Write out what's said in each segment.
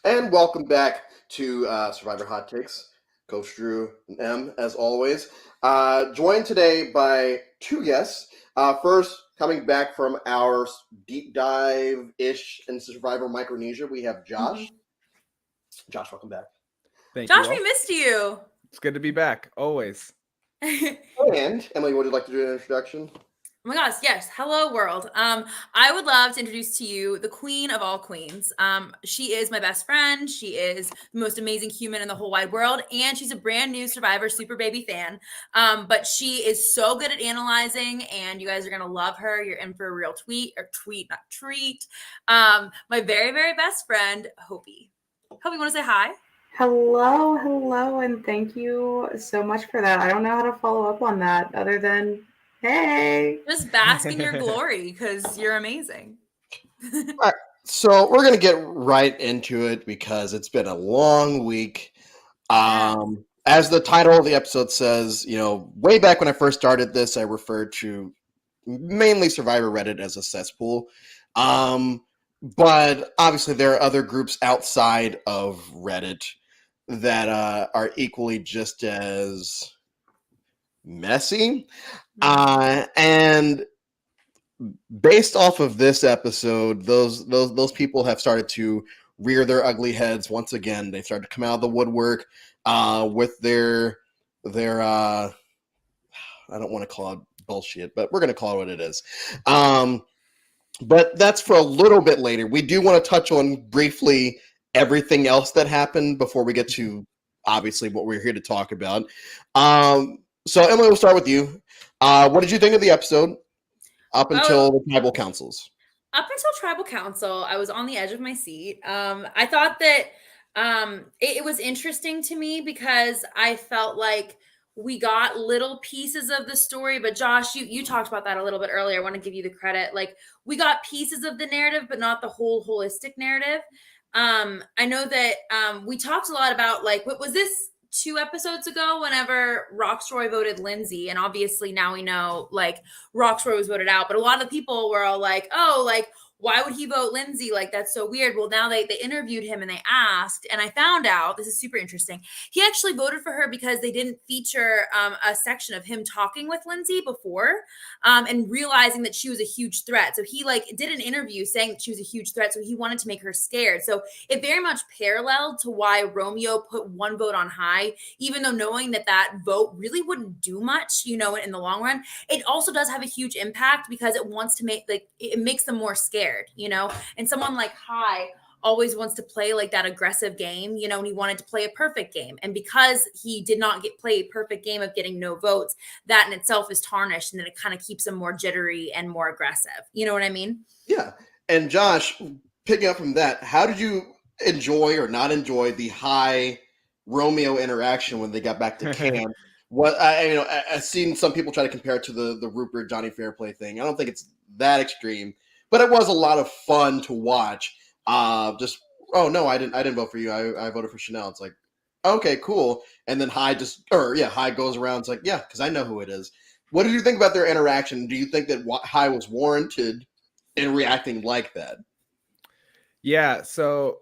And welcome back to Survivor Hot Takes. Coach Drew and M, as always. Joined today by two guests. First, coming back from our deep dive-ish into Survivor Micronesia, we have Josh. Mhm. Josh, welcome back. Thank you Josh, all. we missed you. It's good to be back, always. And Emily, would you like to do an introduction? Oh my gosh, yes. Hello, world. I would love to introduce to you the queen of all queens. She is my best friend. She is the most amazing human in the whole wide world, and she's a brand new Survivor Super Baby fan. But she is so good at analyzing, and you guys are gonna love her. You're in for a real not treat. My very, very best friend, Hopi. Hopi, want to say hi? Hello, and thank you so much for that. I don't know how to follow up on that other than, hey. Just bask in your glory because you're amazing. All right, so we're going to get right into it because it's been a long week. As the title of the episode says, way back when I first started this, I referred to mainly Survivor Reddit as a cesspool. But obviously there are other groups outside of Reddit that are equally just as messy. And based off of this episode, those people have started to rear their ugly heads once again. They started to come out of the woodwork with their I don't want to call it bullshit, but we're going to call it what it is. But that's for a little bit later. We do want to touch on briefly everything else that happened before we get to obviously what we're here to talk about. So Emily, we'll start with you. What did you think of the episode up until the tribal councils? Up until tribal council, I was on the edge of my seat. I thought that it was interesting to me because I felt like we got little pieces of the story. But Josh, you talked about that a little bit earlier. I want to give you the credit. Like, we got pieces of the narrative, but not the whole holistic narrative. I know that we talked a lot about, like, what was this 2 episodes ago whenever Roxroy voted Lindsay, and obviously now we know, like, Roxroy was voted out, but a lot of people were all like, oh, like, why would he vote Lindsay? Like, that's so weird. Well, now they interviewed him and they asked, and I found out, this is super interesting, he actually voted for her because they didn't feature a section of him talking with Lindsay before and realizing that she was a huge threat. So he, like, did an interview saying that she was a huge threat, so he wanted to make her scared. So it very much paralleled to why Romeo put one vote on high, even though knowing that that vote really wouldn't do much, in the long run. It also does have a huge impact because it wants to make, like, it makes them more scared, and someone like High always wants to play like that aggressive game, and he wanted to play a perfect game. And because he did not play a perfect game of getting no votes, that in itself is tarnished, and then it kind of keeps him more jittery and more aggressive. You know what I mean? Yeah. And Josh, picking up from that, how did you enjoy or not enjoy the High Romeo interaction when they got back to camp? What I've seen some people try to compare it to the Rupert Johnny Fairplay thing. I don't think it's that extreme, but it was a lot of fun to watch. Oh no, I didn't vote for you. I voted for Chanel. It's like, okay, cool. And then High goes around. It's like, yeah, because I know who it is. What did you think about their interaction? Do you think that High was warranted in reacting like that? Yeah. So,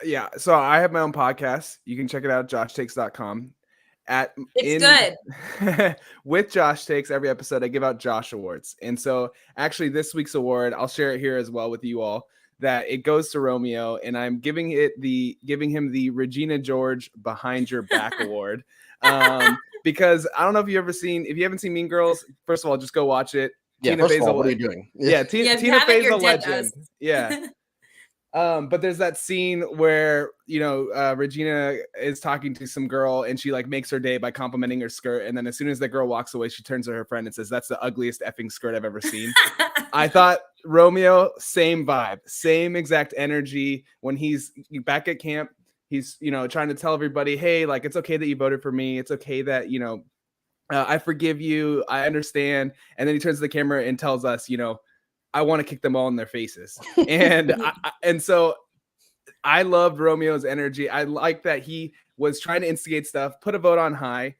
yeah. So I have my own podcast. You can check it out, joshtakes.com. It's good. With Josh Takes, every episode I give out Josh Awards. And so actually this week's award, I'll share it here as well with you all, that it goes to Romeo, and I'm giving him the Regina George Behind Your Back Award. Because I don't know if you haven't seen Mean Girls, first of all, just go watch it. Yeah, Tina first Fey's of all, what are you doing? Yeah, Tina Fey's a legend. Yeah. But there's that scene where, Regina is talking to some girl and she like makes her day by complimenting her skirt. And then as soon as the girl walks away, she turns to her friend and says, "That's the ugliest effing skirt I've ever seen." I thought Romeo, same vibe, same exact energy. When he's back at camp, he's, trying to tell everybody, hey, like, it's okay that you voted for me. It's okay that, I forgive you. I understand. And then he turns to the camera and tells us, I want to kick them all in their faces. And and so I loved Romeo's energy. I like that he was trying to instigate stuff, put a vote on High,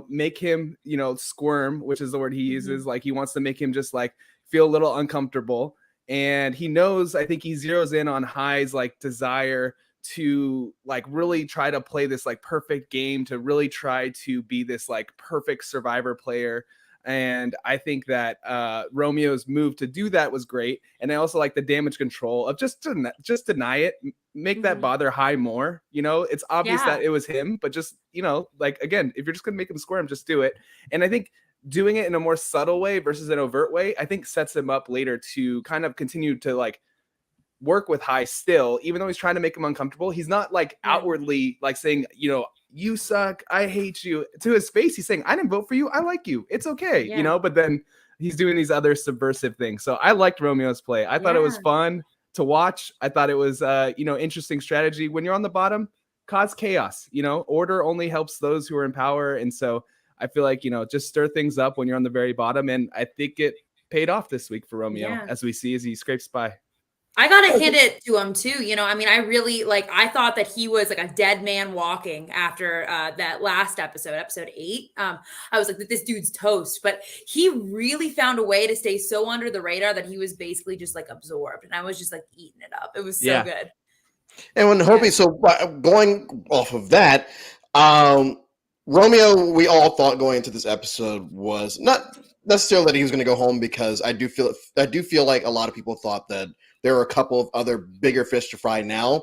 make him, squirm, which is the word he uses. Like, he wants to make him just like feel a little uncomfortable. And he knows, I think he zeroes in on High's like desire to like really try to play this like perfect game, to really try to be this like perfect survivor player. And I think that Romeo's move to do that was great. And I also like the damage control of just deny it, make that bother High more. You know, it's obvious that it was him, but just, you know, like, again, if you're just going to make him squirm, just do it. And I think doing it in a more subtle way versus an overt way, I think sets him up later to kind of continue to like work with High still, even though he's trying to make him uncomfortable. He's not like outwardly like saying, you know, you suck, I hate you. To his face, he's saying, I didn't vote for you, I like you, it's okay, you know. But then he's doing these other subversive things. So I liked Romeo's play. I thought it was fun to watch. I thought it was you know, interesting strategy. When you're on the bottom, cause chaos. You know, order only helps those who are in power. And so I feel like, you know, just stir things up when you're on the very bottom. And I think it paid off this week for Romeo, as we see as he scrapes by. I gotta hit it to him too. You know, I mean, I really like, I thought that he was like a dead man walking after that last episode 8. I was like, this dude's toast, but he really found a way to stay so under the radar that he was basically just like absorbed. And I was just like eating it up. It was so good. And when Hopi, so going off of that, Romeo, we all thought going into this episode was not necessarily that he was going to go home, because I do feel like a lot of people thought that there are a couple of other bigger fish to fry now.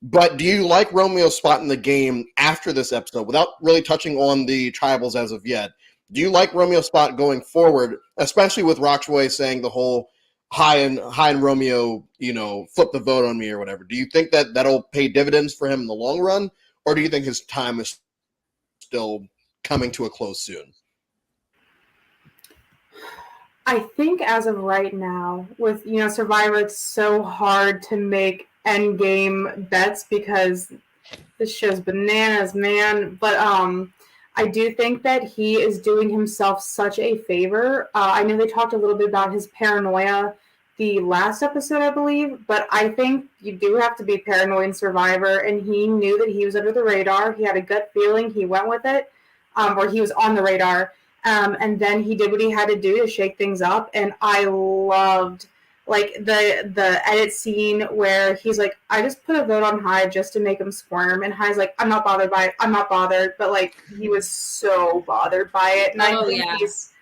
But do you like Romeo's spot in the game after this episode, without really touching on the tribals as of yet? Do you like Romeo's spot going forward, especially with Rockaway saying the whole High and Romeo, you know, flip the vote on me or whatever? Do you think that that'll pay dividends for him in the long run, or do you think his time is still coming to a close soon? I think as of right now, with, you know, Survivor, it's so hard to make end game bets because this show's bananas, man. But I do think that he is doing himself such a favor. I know they talked a little bit about his paranoia the last episode, I believe, but I think you do have to be paranoid in Survivor, and he knew that he was under the radar. He had a gut feeling. He went with it, or he was on the radar. And then he did what he had to do to shake things up. And I loved like the edit scene where he's like, I just put a vote on High just to make him squirm. And High's like, I'm not bothered by it. I'm not bothered. But like, he was so bothered by it. And I think these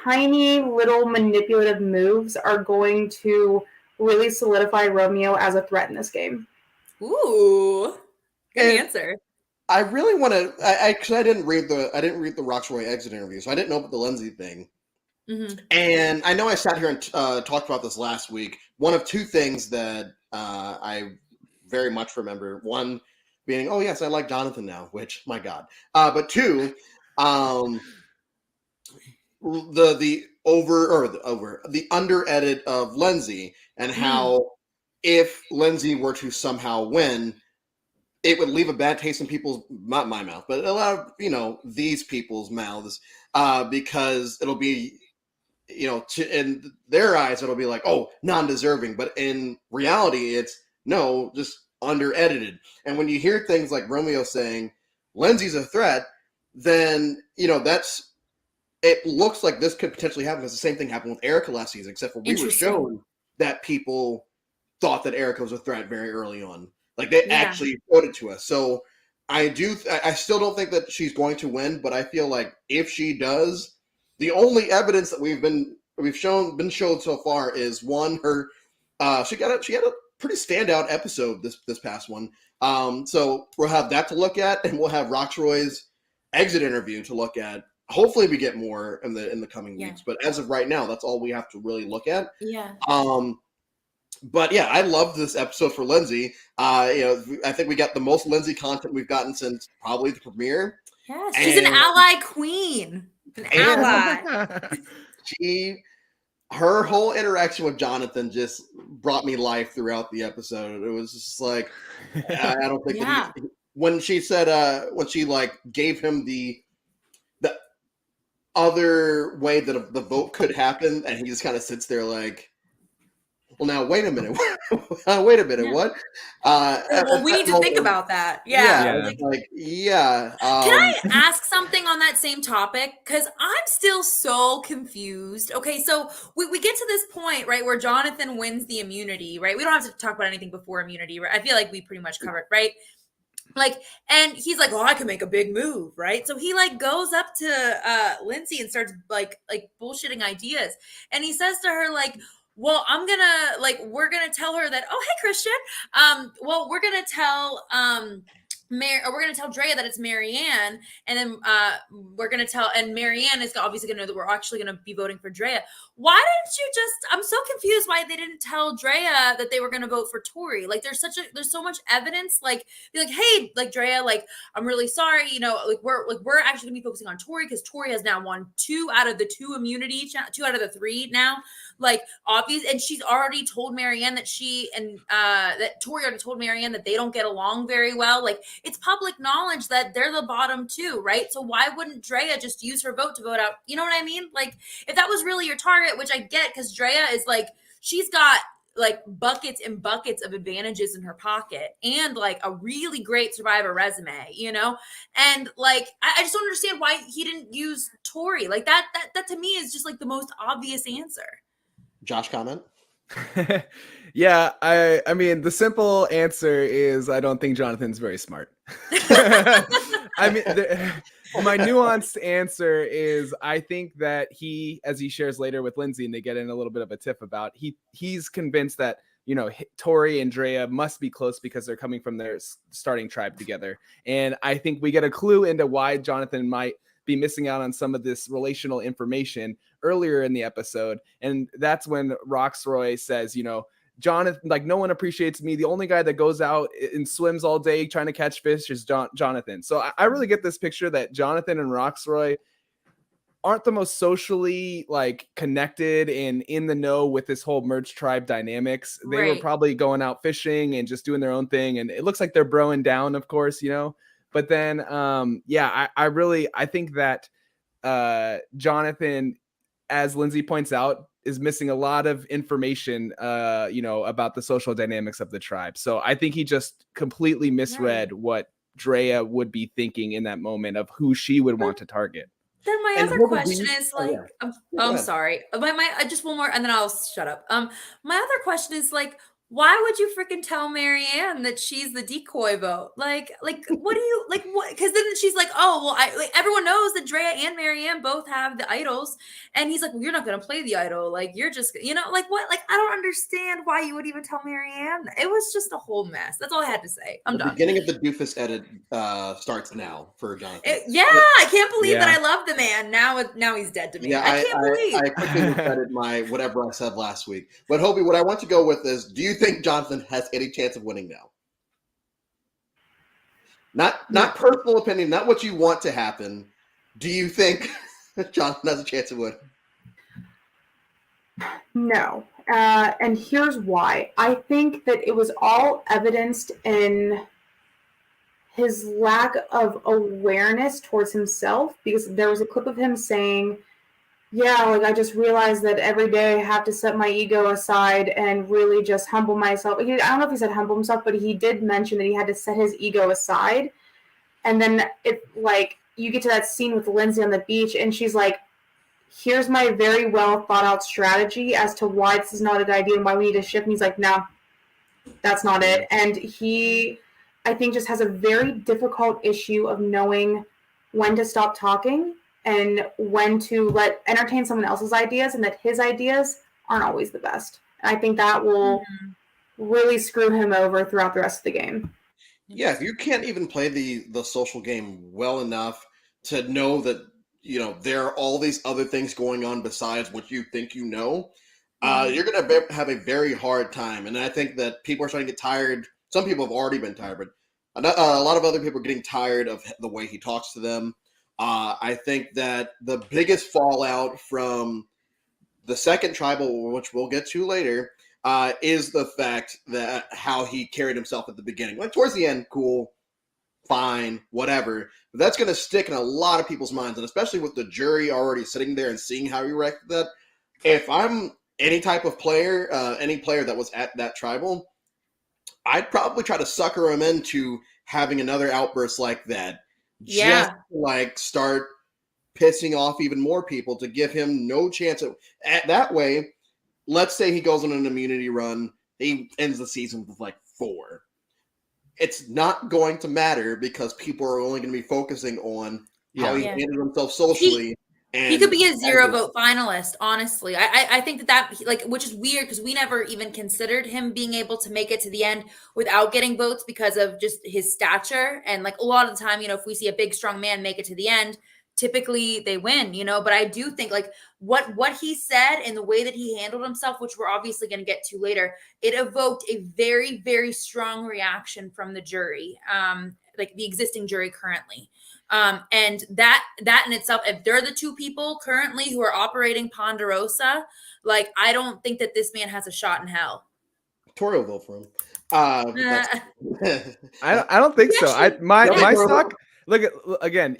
tiny little manipulative moves are going to really solidify Romeo as a threat in this game. Ooh, good answer. I really want to, because I didn't read the Rockaway exit interview, so I didn't know about the Lindsay thing. And I know I sat here and talked about this last week. One of two things that I very much remember: one being, oh yes, I like Jonathan now, which, my God. But two, the under edit of Lindsay, and how if Lindsay were to somehow win, it would leave a bad taste in people's, not my mouth, but a lot of, you know, these people's mouths, because it'll be, you know, in their eyes, it'll be like, oh, non-deserving. But in reality, it's no, just under-edited. And when you hear things like Romeo saying, Lindsay's a threat, then, you know, it looks like this could potentially happen, because the same thing happened with Erica last season, except for we were shown that people thought that Erica was a threat very early on. Like, they actually showed it to us. So I still don't think that she's going to win, but I feel like if she does, the only evidence that been shown so far is one, her she had a pretty standout episode this past one. So we'll have that to look at, and we'll have Rockaway's exit interview to look at. Hopefully we get more in the coming weeks, but as of right now, that's all we have to really look at. But yeah, I loved this episode for Lindsay. You know, I think we got the most Lindsay content we've gotten since probably the premiere. Yes, she's an ally queen. An ally. Her whole interaction with Jonathan just brought me life throughout the episode. It was just like, I don't think that when she said, when she like gave him the other way that the vote could happen, and he just kind of sits there like, well, now wait a minute. Wait a minute. Yeah. What? Well, we need to think about that. Yeah. Yeah. Can I ask something on that same topic? Because I'm still so confused. Okay, so we get to this point, right, where Jonathan wins the immunity, right? We don't have to talk about anything before immunity, right? I feel like we pretty much covered, right? Like, and he's like, oh, I can make a big move, right? So he like goes up to Lindsay and starts like bullshitting ideas. And he says to her, like, well, we're gonna tell her that, oh, hey, Christian. Well, we're gonna tell we're gonna tell Drea that it's Marianne, and then we're gonna tell, and Marianne is obviously gonna know that we're actually gonna be voting for Drea. Why didn't you just? I'm so confused why they didn't tell Drea that they were gonna vote for Tori. Like, there's so much evidence. Like, be like, hey, like Drea, like I'm really sorry. You know, like we're actually gonna be focusing on Tori because Tori has now won 2 out of the 2 immunity, 2 out of the 3 now. Like, obvious, and she's already told Marianne that that Tori already told Marianne that they don't get along very well. Like, it's public knowledge that they're the bottom 2, right? So why wouldn't Drea just use her vote to vote out? You know what I mean? Like, if that was really your target, which I get, because Drea is like, she's got like buckets and buckets of advantages in her pocket and like a really great Survivor resume, you know? And like, I just don't understand why he didn't use Tori. Like that to me is just like the most obvious answer. Josh, comment? Yeah, I mean, the simple answer is I don't think Jonathan's very smart. I mean, my nuanced answer is I think that he, as he shares later with Lindsay, and they get in a little bit of a tiff about, he's convinced that, you know, Tori and Drea must be close because they're coming from their starting tribe together. And I think we get a clue into why Jonathan might be missing out on some of this relational information earlier in the episode. And that's when Roxroy says, you know, Jonathan, like, no one appreciates me. The only guy that goes out and swims all day trying to catch fish is Jonathan. So I really get this picture that Jonathan and Roxroy aren't the most socially like connected and in the know with this whole merge tribe dynamics. They were probably going out fishing and just doing their own thing. And it looks like they're broing down, of course, you know. But then, I think that Jonathan, as Lindsay points out, is missing a lot of information, about the social dynamics of the tribe. So I think he just completely misread what Drea would be thinking in that moment of who she would want to target. Then my other question is like, I'm sorry. I just one more, and then I'll shut up. My other question is like, why would you freaking tell Marianne that she's the decoy vote? Like, what do you like? What? Because then she's like, oh, well, everyone knows that Drea and Marianne both have the idols, and he's like, well, you're not gonna play the idol. Like, you're just, like what? Like, I don't understand why you would even tell Marianne. It was just a whole mess. That's all I had to say. I'm done. The beginning of the doofus edit starts now for Jonathan. I can't believe that I love the man. Now he's dead to me. Yeah, I can't believe. I quickly regretted my whatever I said last week. But Hobie, what I want to go with is, do you think Jonathan has any chance of winning now? Not personal opinion, not what you want to happen. Do you think Jonathan has a chance of winning? No. And here's why. I think that it was all evidenced in his lack of awareness towards himself, because there was a clip of him saying, yeah, like, I just realized that every day I have to set my ego aside and really just humble myself. I don't know if he said humble himself, but he did mention that he had to set his ego aside. And then you get to that scene with Lindsay on the beach, and she's like, here's my very well thought out strategy as to why this is not a good idea and why we need to shift. And he's like, no, that's not it. And he, I think, just has a very difficult issue of knowing when to stop talking and when to entertain someone else's ideas, and that his ideas aren't always the best. And I think that will really screw him over throughout the rest of the game. Yeah, if you can't even play the social game well enough to know that, there are all these other things going on besides what you think you know, you're going to have a very hard time. And I think that people are starting to get tired. Some people have already been tired, but a lot of other people are getting tired of the way he talks to them. I think that the biggest fallout from the second tribal, which we'll get to later, is the fact that how he carried himself at the beginning. Like, towards the end, cool, fine, whatever. But that's going to stick in a lot of people's minds, and especially with the jury already sitting there and seeing how he reacted to that. If I'm any type of player, any player that was at that tribal, I'd probably try to sucker him into having another outburst like that. Just to, like, start pissing off even more people to give him no chance at that way. Let's say he goes on an immunity run, he ends the season with like 4. It's not going to matter because people are only going to be focusing on how he handled himself socially. He could be a 0 vote finalist, honestly. I think that like, which is weird because we never even considered him being able to make it to the end without getting votes because of just his stature. And like a lot of the time, you know, if we see a big, strong man make it to the end, typically they win, you know. But I do think like what he said and the way that he handled himself, which we're obviously going to get to later, it evoked a very, very strong reaction from the jury, like the existing jury currently. And that in itself, if they're the 2 people currently who are operating Ponderosa, like, I don't think that this man has a shot in hell. Tori will vote for him. I don't think so. My stock. Look at, again,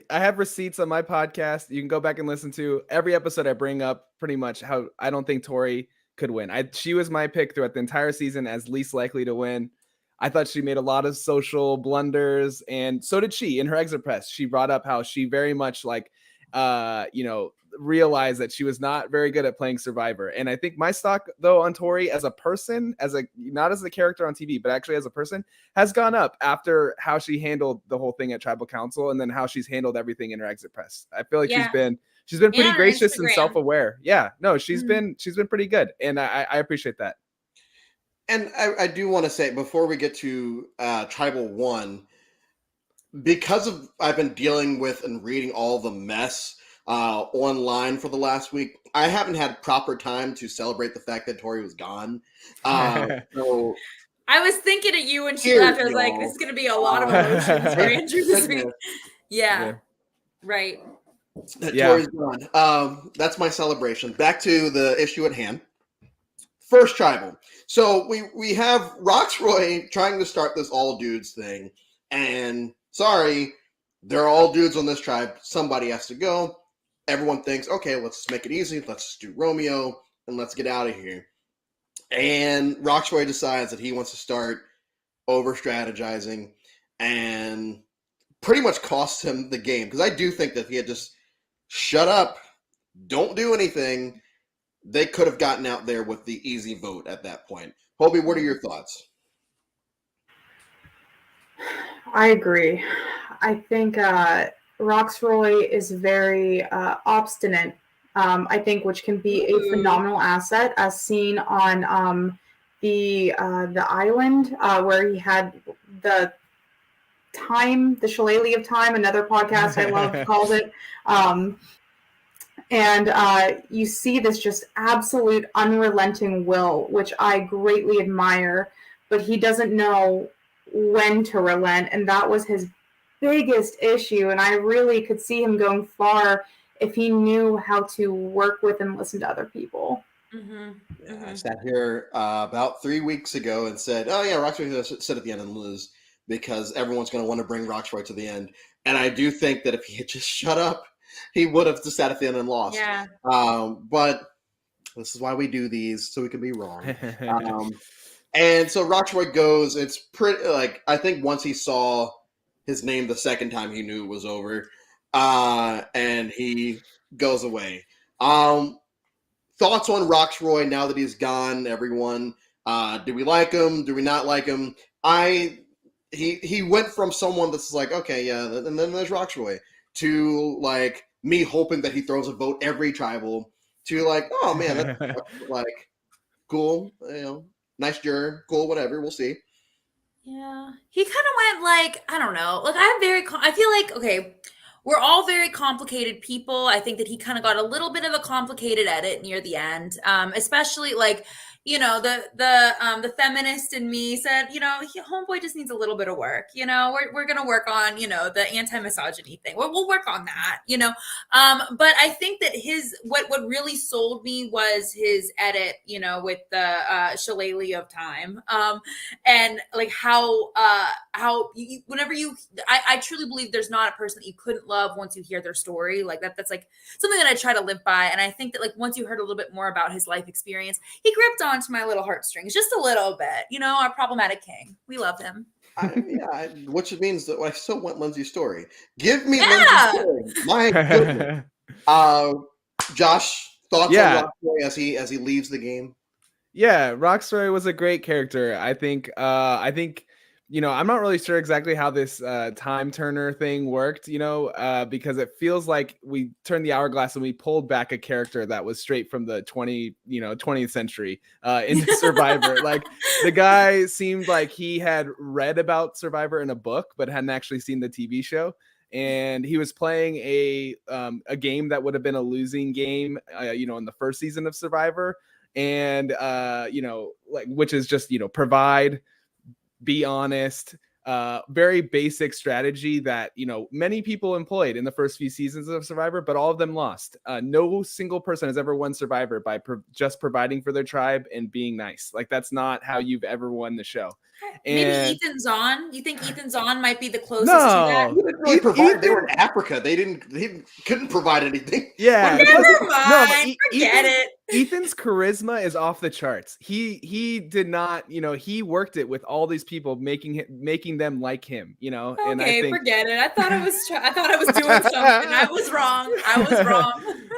I have receipts on my podcast. You can go back and listen to every episode. I bring up pretty much how I don't think Tori could win. She was my pick throughout the entire season as least likely to win. I thought she made a lot of social blunders, and so did she in her exit press. She brought up how she very much realized that she was not very good at playing Survivor. And I think my stock, though, on Tori as a person, not as a character on TV, but actually as a person, has gone up after how she handled the whole thing at Tribal Council, and then how she's handled everything in her exit press. I feel like she's been pretty gracious and self-aware. Yeah, no, she's been pretty good, and I appreciate that. And I do want to say, before we get to Tribal 1, because I've been dealing with and reading all the mess online for the last week, I haven't had proper time to celebrate the fact that Tori was gone. So I was thinking of you when she left. I was like, this is going to be a lot of emotions for Andrew this week. Yeah. Right. Tori's gone. That's my celebration. Back to the issue at hand. First tribal. So we have Roxroy trying to start this all dudes thing, and sorry, they're all dudes on this tribe. Somebody has to go. Everyone thinks, okay, let's just make it easy. Let's just do Romeo and let's get out of here. And Roxroy decides that he wants to start over strategizing, and pretty much costs him the game, because I do think that if he had just shut up, don't do anything, they could have gotten out there with the easy vote at that point. Hobie, what are your thoughts? I agree. I think Roxroy is very obstinate, I think, which can be a phenomenal asset, as seen on the island where he had the shillelagh of time, another podcast I love calls it. And you see this just absolute unrelenting will, which I greatly admire, but he doesn't know when to relent, and that was his biggest issue. And I really could see him going far if he knew how to work with and listen to other people. Yeah, I sat here about 3 weeks ago and said, oh yeah, Roxroy's going to sit at the end and lose because everyone's going to want to bring Roxroy to the end. And I do think that if he had just shut up, he would have just sat at the end and lost. Yeah. But this is why we do these, so we can be wrong. And so Roxroy goes. It's pretty, like, I think once he saw his name the second time, he knew it was over. And he goes away. Thoughts on Roxroy now that he's gone, everyone? Do we like him? Do we not like him? He went from someone that's like, okay, yeah, and then there's Roxroy, to like me hoping that he throws a vote every tribal, to like, oh man, that's like cool, you know, nice juror, cool, whatever, we'll see. Yeah, he kind of went like, I don't know, like I feel like, okay, we're all very complicated people. I think that he kind of got a little bit of a complicated edit near the end, especially like, you know, the feminist in me said, you know, homeboy just needs a little bit of work. You know, we're gonna work on, you know, the anti-misogyny thing. We'll work on that, you know. But I think that what really sold me was his edit, you know, with the shillelagh of time, and like how whenever I truly believe there's not a person that you couldn't love once you hear their story. Like that's like something that I try to live by. And I think that like once you heard a little bit more about his life experience, he gripped onto my little heartstrings just a little bit. You know, our problematic king. We love him. Which means that I still want Lindsay's story. Give me Lindsay's story. My goodness. Josh, thoughts on Rockstory as he leaves the game? Yeah, Rockstory was a great character. I think I'm not really sure exactly how this time turner thing worked, because it feels like we turned the hourglass and we pulled back a character that was straight from the 20th century into Survivor. Like the guy seemed like he had read about Survivor in a book, but hadn't actually seen the TV show. And he was playing a game that would have been a losing game, in the first season of Survivor. And, which is just, provide, be honest, very basic strategy that, many people employed in the first few seasons of Survivor, but all of them lost. No single person has ever won Survivor by just providing for their tribe and being nice. Like that's not how you've ever won the show. Maybe Ethan Zahn. You think Ethan Zahn might be the closest to that? He didn't really provide. They were in Africa. They couldn't provide anything. Yeah, never mind. Forget it. Ethan's charisma is off the charts. He did not, he worked it with all these people, making them like him, Okay, and I think, forget it. I thought I was doing something. I was wrong.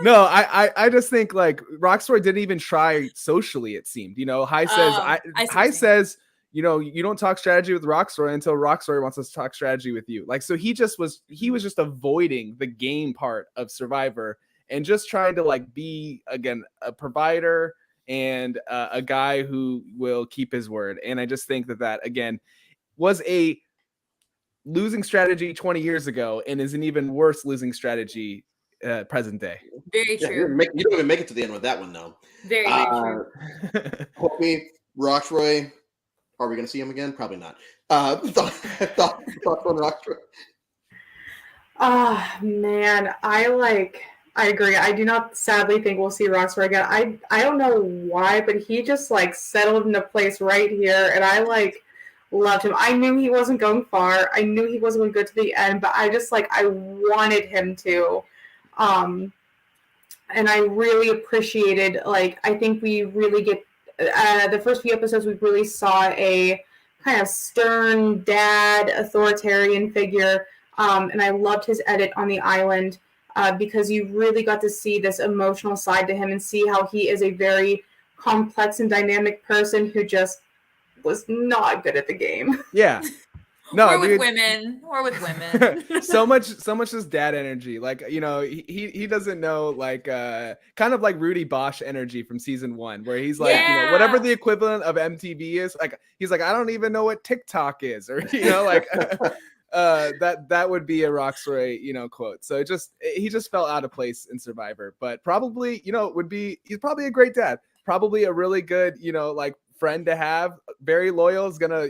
No, I just think like Rockstory didn't even try socially. It seemed, High says, you don't talk strategy with Rockstory until Rockstory wants us to talk strategy with you. Like, so he was just avoiding the game part of Survivor and just trying to like be, again, a provider and a guy who will keep his word. And I just think that again was a losing strategy 20 years ago and is an even worse losing strategy present day. Very true. You don't even make it to the end with that one though. Very true. Hopefully, Rockstory. Are we going to see him again? Probably not. Thoughts on Rockstory? Man, I agree. I do not sadly think we'll see Rockstory again. I don't know why, but he just like settled into place right here, and I loved him. I knew he wasn't going far. I knew he wasn't going to go to the end, but I just I wanted him to. And I really appreciated, I think we really get the first few episodes, we really saw a kind of stern dad, authoritarian figure. And I loved his edit on the island because you really got to see this emotional side to him and see how he is a very complex and dynamic person who just was not good at the game. Yeah. No, or with women. so much just dad energy. Like, he doesn't know, like kind of like Rudy Bosch energy from season 1, where he's like, whatever the equivalent of MTV is, like he's like, I don't even know what TikTok is, or that would be a Rockstory, quote. So he just felt out of place in Survivor, but probably, he's probably a great dad, probably a really good, friend to have, very loyal, is gonna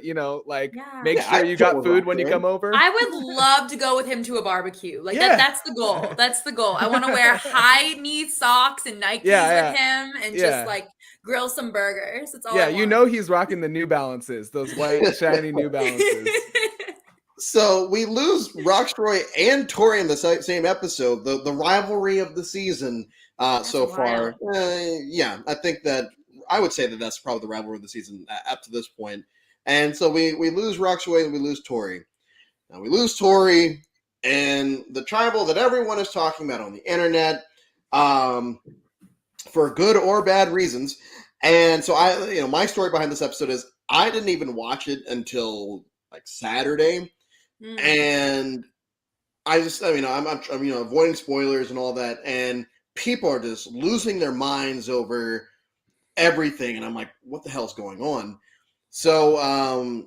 make sure you got food when you come over. I would love to go with him to a barbecue. That's the goal. I want to wear high knee socks and Nikes with him and just grill some burgers. That's all I want. He's rocking the New Balances, those white shiny New Balances. So we lose Rockstory and Tori in the same episode, the rivalry of the season so far. I think that I would say that that's probably the rivalry of the season up to this point. And so we lose Rockstory and we lose Tori. Now we lose Tori and the tribal that everyone is talking about on the internet for good or bad reasons. And so my story behind this episode is I didn't even watch it until Saturday. And I'm avoiding spoilers and all that. And people are just losing their minds over everything, and I'm like, what the hell's going on? So I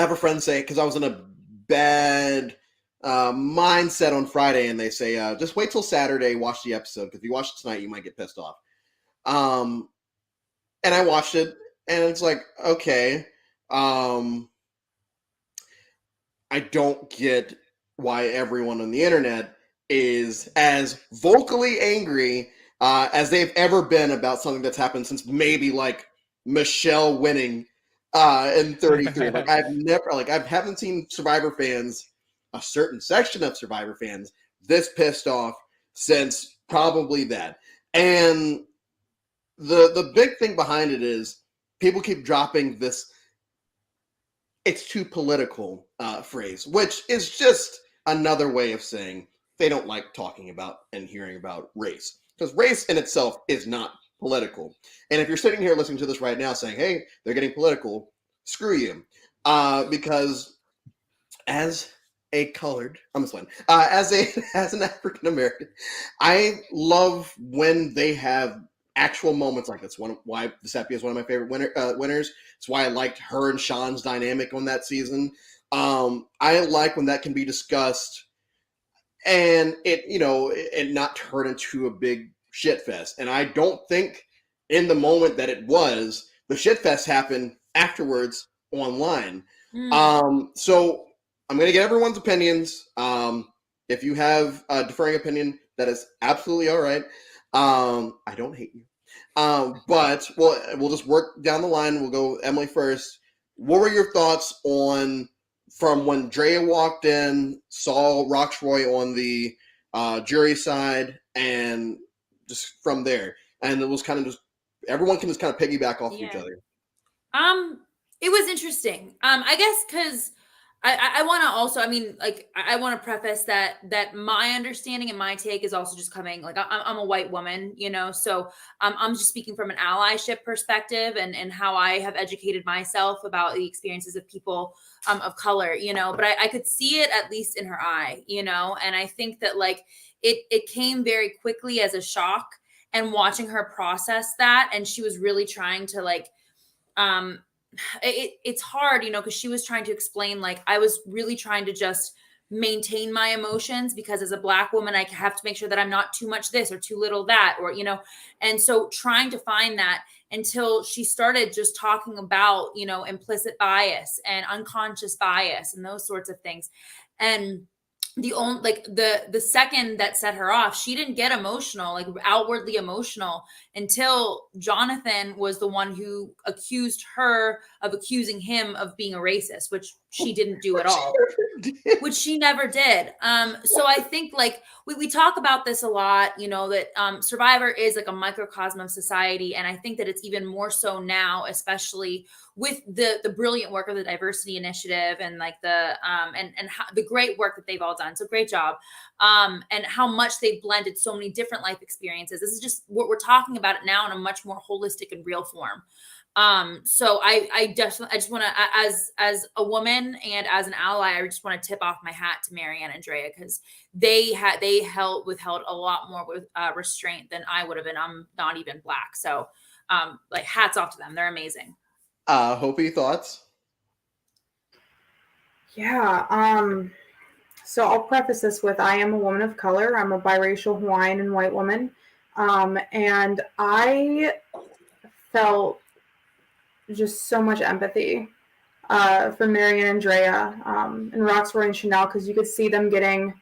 have a friend say, because I was in a bad mindset on Friday, and they say, just wait till Saturday, watch the episode, because if you watch it tonight, you might get pissed off. And I watched it, and it's like, okay, I don't get why everyone on the internet is as vocally angry as they've ever been about something that's happened since maybe Michelle winning in 33. Like I haven't seen Survivor fans, a certain section of Survivor fans, this pissed off since probably that. And the big thing behind it is people keep dropping this "it's too political" phrase, which is just another way of saying they don't like talking about and hearing about race. Because race in itself is not political. And if you're sitting here listening to this right now saying, hey, they're getting political, screw you. Because as a colored, I'm just playing, as an African American, I love when they have actual moments like this. Why Giuseppe is one of my favorite winners. It's why I liked her and Sean's dynamic on that season. I like when that can be discussed and it not turn into a big shit fest. And I don't think in the moment that it was, the shit fest happened afterwards online. So I'm going to get everyone's opinions. If you have a differing opinion, that is absolutely all right. I don't hate you. But we'll just work down the line. We'll go Emily first. What were your thoughts from when Drea walked in, saw Roxroy on the jury side, and just from there? And it was kind of just everyone can just kind of piggyback off each other. It was interesting. I guess because I want to also, I want to preface that my understanding and my take is also just coming, like, I'm a white woman, so I'm just speaking from an allyship perspective and how I have educated myself about the experiences of people of color, but I could see it at least in her eye, and I think that like it came very quickly as a shock, and watching her process that, and she was really trying to like, it's hard, because she was trying to explain, like, I was really trying to just maintain my emotions because as a Black woman, I have to make sure that I'm not too much this or too little that, or, and so trying to find that until she started just talking about, implicit bias and unconscious bias and those sorts of things. And the second that set her off, she didn't get emotional, like outwardly emotional, until Jonathan was the one who accused her of accusing him of being a racist, which she didn't do at all. Which she never did. So I think like we talk about this a lot, that Survivor is like a microcosm of society. And I think that it's even more so now, especially with the brilliant work of the diversity initiative and like the great work that they've all done. So great job. And how much they've blended so many different life experiences. This is just what we're talking about it now in a much more holistic and real form. So I just want to, as a woman and as an ally, I just want to tip off my hat to Marianne and Drea, because they withheld a lot more with restraint than I would have been. I'm not even Black. So, like, hats off to them. They're amazing. Hopi, thoughts? Yeah. So I'll preface this with, I am a woman of color. I'm a biracial Hawaiian and white woman. And I felt just so much empathy for Marianne and Drea and Roxroy and Chanel, because you could see them getting,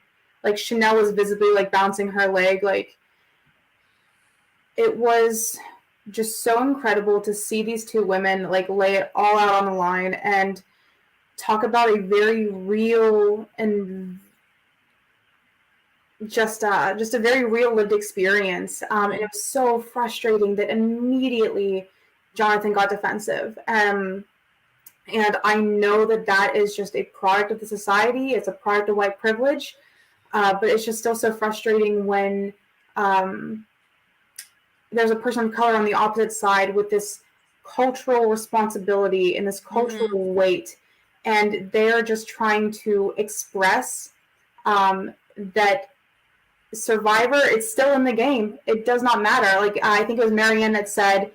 like, Chanel was visibly like bouncing her leg. Like, it was just so incredible to see these two women like lay it all out on the line and talk about a very real and just a very real lived experience. And it was so frustrating that immediately Jonathan got defensive. And I know that is just a product of the society. It's a product of white privilege. But it's just still so frustrating when there's a person of color on the opposite side with this cultural responsibility and this cultural weight. And they're just trying to express that Survivor, it's still in the game. It does not matter. Like, I think it was Marianne that said,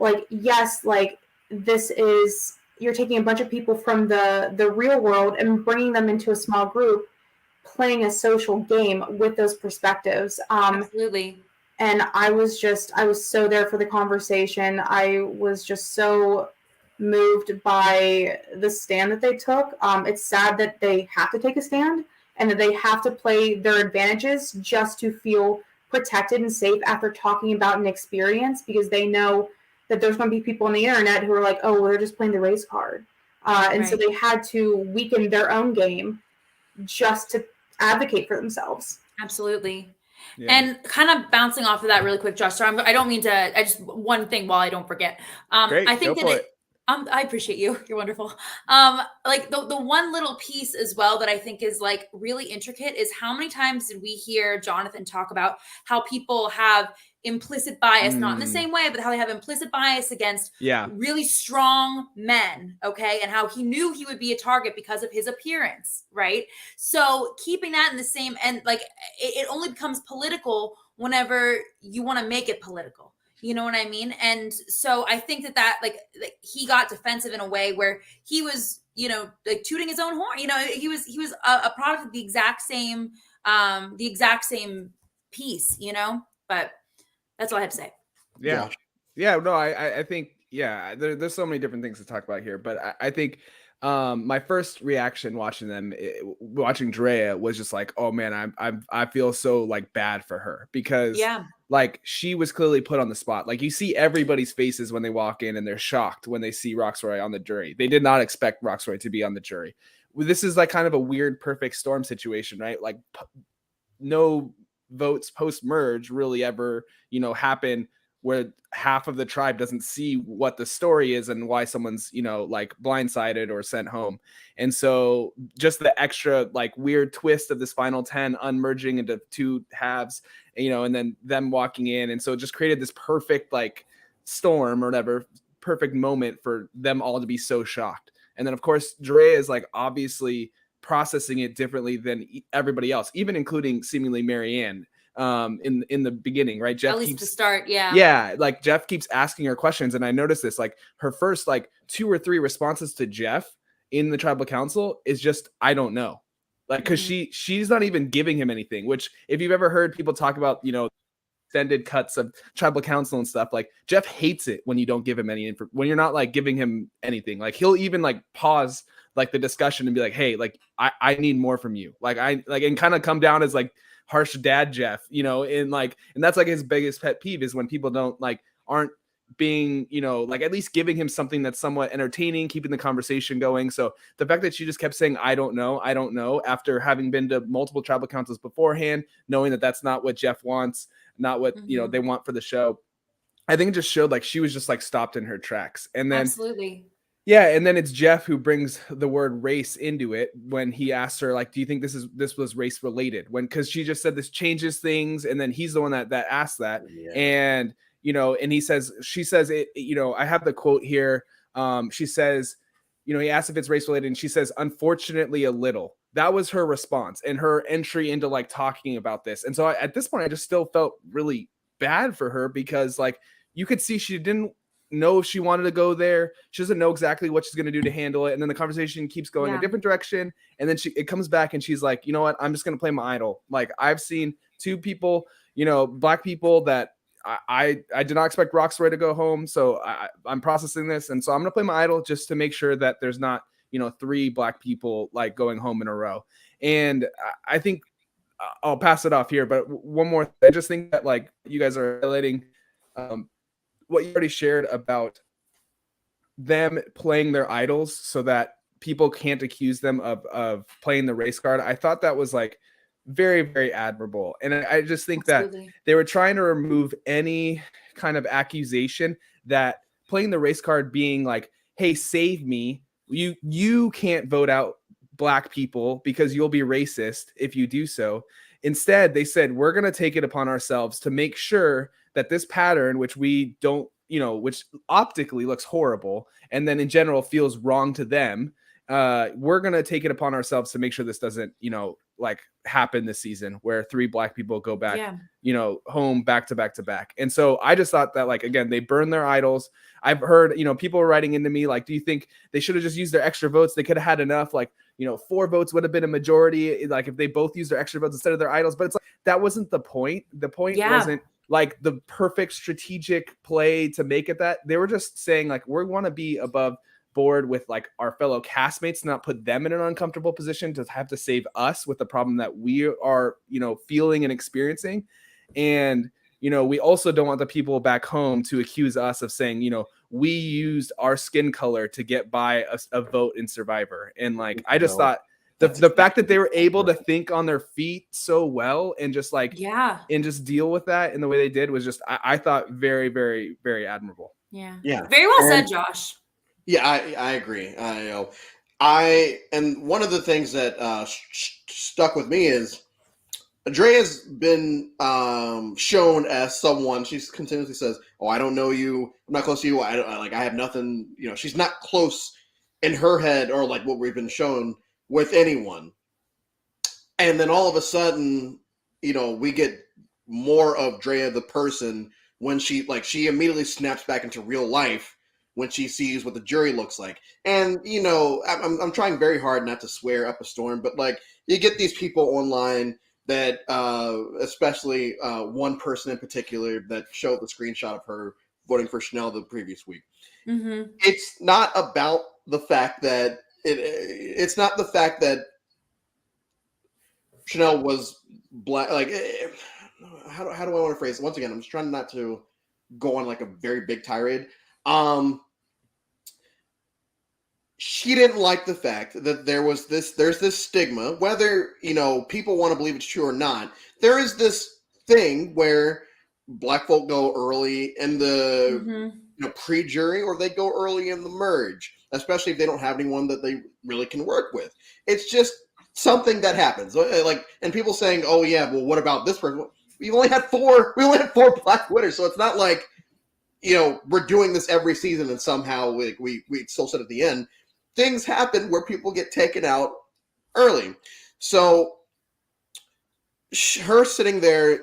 like, yes, like, this is, you're taking a bunch of people from the real world and bringing them into a small group, playing a social game with those perspectives. Absolutely. And I was so there for the conversation. I was just so moved by the stand that they took. It's sad that they have to take a stand and that they have to play their advantages just to feel protected and safe after talking about an experience, because they know that there's going to be people on the internet who are like, oh, well, they're just playing the race card. And so they had to weaken their own game just to advocate for themselves. Absolutely. Yeah. And kind of bouncing off of that really quick, Josh, sorry, I don't mean to, I just, one thing while I don't forget. Great, I think go for it. I appreciate you. You're wonderful. Like the one little piece as well that I think is like really intricate is how many times did we hear Jonathan talk about how people have implicit bias, not in the same way, but how they have implicit bias against really strong men, okay? And how he knew he would be a target because of his appearance, right? So keeping that in the same, and like it only becomes political whenever you want to make it political. You know what I mean? And so I think that like he got defensive in a way where he was, you know, like tooting his own horn. You know, he was a product of the exact same piece, you know, but that's all I have to say. Yeah. No, I think, there's so many different things to talk about here, but I think my first reaction watching Drea was just like, oh man, I feel so like bad for her because like she was clearly put on the spot. Like you see everybody's faces when they walk in and they're shocked when they see Roxroy on the jury. They did not expect Roxroy to be on the jury. This is like kind of a weird perfect storm situation, right? Like no votes post merge really ever, you know, happen where half of the tribe doesn't see what the story is and why someone's, you know, like blindsided or sent home. And so just the extra like weird twist of this final 10 unmerging into two halves, you know, and then them walking in. And so it just created this perfect like storm or whatever, perfect moment for them all to be so shocked. And then of course, Drea is like obviously processing it differently than everybody else, even including seemingly Marianne in the beginning, right? Jeff at least keeps to start, yeah, like Jeff keeps asking her questions, and I noticed this, like her first like 2 or 3 responses to Jeff in the tribal council is just I don't know, like because she's not even giving him anything. Which if you've ever heard people talk about, you know, extended cuts of tribal council and stuff, like Jeff hates it when you don't give him any info, when you're not like giving him anything. Like he'll even like pause like the discussion and be like, hey, like I need more from you, like and kind of come down as like harsh dad Jeff, you know, and that's like his biggest pet peeve is when people don't like aren't being, you know, like at least giving him something that's somewhat entertaining, keeping the conversation going. So the fact that she just kept saying I don't know after having been to multiple tribal councils beforehand, knowing that that's not what Jeff wants, not what you know they want for the show, I think it just showed like she was just like stopped in her tracks. And then absolutely. Yeah, and then it's Jeff who brings the word race into it when he asks her, like, do you think this was race related? Because she just said this changes things, and then he's the one that asked that. Yeah. And, you know, and she says it, you know, I have the quote here. She says, you know, he asked if it's race related, and she says, unfortunately, a little. That was her response and her entry into like talking about this. And so at this point, I just still felt really bad for her because like you could see she didn't know if she wanted to go there. She doesn't know exactly what she's going to do to handle it. And then the conversation keeps going a different direction. And then it comes back and she's like, you know what? I'm just going to play my idol. Like I've seen 2 people, you know, black people that I did not expect Roxroy to go home. So I'm processing this. And so I'm going to play my idol just to make sure that there's not, you know, 3 black people like going home in a row. And I think I'll pass it off here, but one more thing. I just think that like you guys are highlighting, what you already shared about them playing their idols so that people can't accuse them of playing the race card. I thought that was like very, very admirable. And I just think absolutely. that they were trying to remove any kind of accusation that playing the race card being like, hey, save me. You can't vote out black people because you'll be racist if you do so. Instead, they said, we're going to take it upon ourselves to make sure that this pattern, which we don't, you know, which optically looks horrible and then in general feels wrong to them, we're going to take it upon ourselves to make sure this doesn't, you know, like happen this season where 3 black people go back, you know, home back to back to back. And so I just thought that like, again, they burn their idols. I've heard, you know, people were writing into me like, do you think they should have just used their extra votes? They could have had enough, like, you know, 4 votes would have been a majority, like if they both used their extra votes instead of their idols. But it's like, that wasn't the point. The point wasn't like the perfect strategic play to make it that. They were just saying like, we want to be above board with like our fellow castmates, not put them in an uncomfortable position to have to save us with the problem that we are, you know, feeling and experiencing. And we also don't want the people back home to accuse us of saying, we used our skin color to get by a vote in Survivor. And like, I just thought the fact that they were able to think on their feet so well and just like, and just deal with that in the way they did was just, I thought very, very, very admirable. Yeah. Yeah. Very well said, Josh. Yeah, I agree. And one of the things that stuck with me is Andrea's been shown as someone. She continuously says, "Oh, I don't know you. I'm not close to you. I have nothing." She's not close in her head, or like what we've been shown with anyone. And then all of a sudden, we get more of Drea the person when she immediately snaps back into real life when she sees what the jury looks like. And I'm trying very hard not to swear up a storm, but like you get these people online that especially one person in particular that showed the screenshot of her voting for Chanel the previous week. Mm-hmm. It's not about the fact that it's not the fact that Chanel was black. Like, how do I want to phrase it? Once again, I'm just trying not to go on like a very big tirade. She didn't like the fact that there's this stigma, whether people want to believe it's true or not. There is this thing where black folk go early in the pre-jury, or they go early in the merge, especially if they don't have anyone that they really can work with. It's just something that happens. Like, and people saying, "Oh yeah, well, what about this person?" We only had four black winners, so it's not like we're doing this every season and somehow we still said at the end. Things happen where people get taken out early. So her sitting there,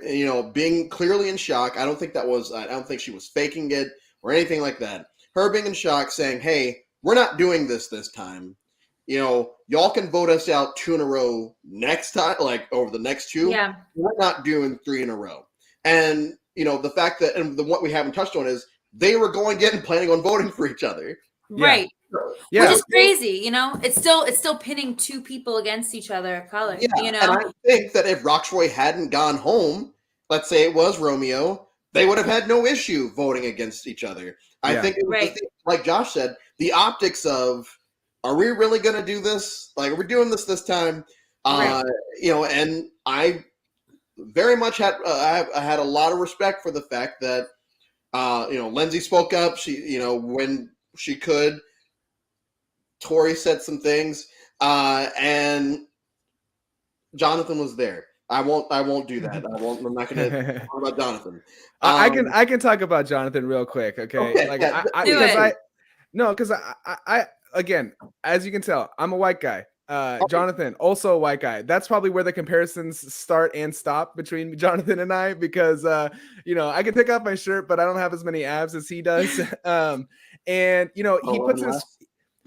being clearly in shock. I don't think she was faking it or anything like that. Her being in shock, saying, "Hey, we're not doing this time. Y'all can vote us out 2 in a row next time, like over the next 2. Yeah. We're not doing 3 in a row." And the fact that, and what we haven't touched on is they were going in planning on voting for each other. Right. Yeah. Which is crazy, It's still pitting 2 people against each other of color. Yeah. And I think that if Roxroy hadn't gone home, let's say it was Romeo, they would have had no issue voting against each other. I think it was like Josh said, the optics of, are we really going to do this? Like, are we doing this time? And I very much had I had a lot of respect for the fact that Lindsay spoke up. She when she could. Tori said some things, and Jonathan was there. I won't do that. I'm not going to talk about Jonathan. I can talk about Jonathan real quick. Okay. Like, because I again, as you can tell, I'm a white guy. Jonathan, also a white guy. That's probably where the comparisons start and stop between Jonathan and I, because I can take off my shirt, but I don't have as many abs as he does. And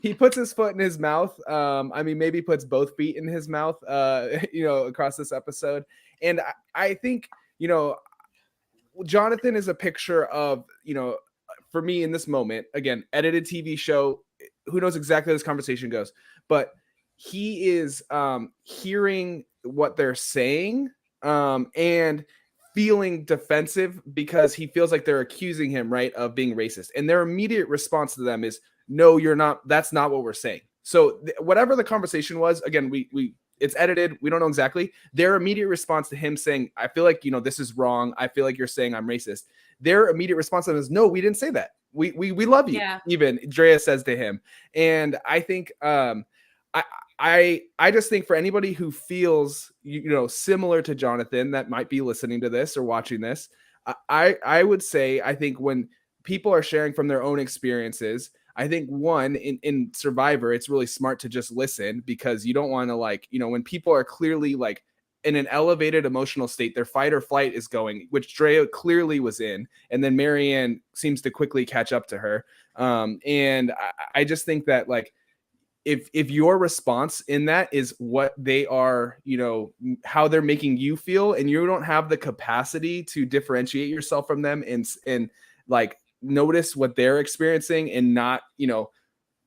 he puts his foot in his mouth. Maybe puts both feet in his mouth, across this episode. And I think, Jonathan is a picture of, for me in this moment, again, edited TV show, who knows exactly how this conversation goes, but he is hearing what they're saying and feeling defensive because he feels like they're accusing him, right, of being racist. And their immediate response to them is, "No, you're not. That's not what we're saying." So whatever the conversation was, again, we it's edited. We don't know exactly. Their immediate response to him saying, "I feel like, this is wrong. I feel like you're saying I'm racist." Their immediate response to him is, "No, we didn't say that. We love you." Yeah. Even Drea says to him. And I think I just think for anybody who feels, similar to Jonathan that might be listening to this or watching this, I would say, I think when people are sharing from their own experiences, I think one in Survivor, it's really smart to just listen, because you don't want to when people are clearly like in an elevated emotional state, their fight or flight is going, which Drea clearly was in. And then Marianne seems to quickly catch up to her. And I just think that if your response in that is what they are, how they're making you feel, and you don't have the capacity to differentiate yourself from them and notice what they're experiencing and not,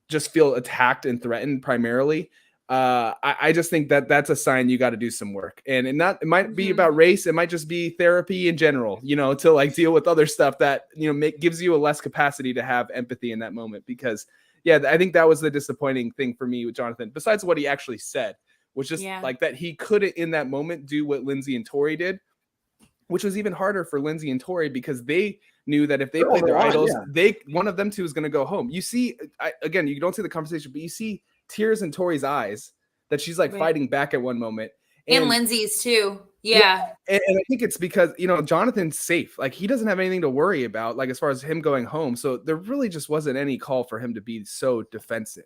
just feel attacked and threatened primarily, I just think that that's a sign you got to do some work, and it might be about race. It might just be therapy in general, to like deal with other stuff that, gives you a less capacity to have empathy in that moment. Because I think that was the disappointing thing for me with Jonathan, besides what he actually said, was just like that he couldn't in that moment do what Lindsay and Tori did, which was even harder for Lindsay and Tori because they knew that if they played their idols, one of them two is going to go home. You see, again, you don't see the conversation, but you see tears in Tori's eyes that she's like fighting back at one moment. And Lindsay's too. Yeah. And I think it's because, Jonathan's safe. Like, he doesn't have anything to worry about, like, as far as him going home. So there really just wasn't any call for him to be so defensive,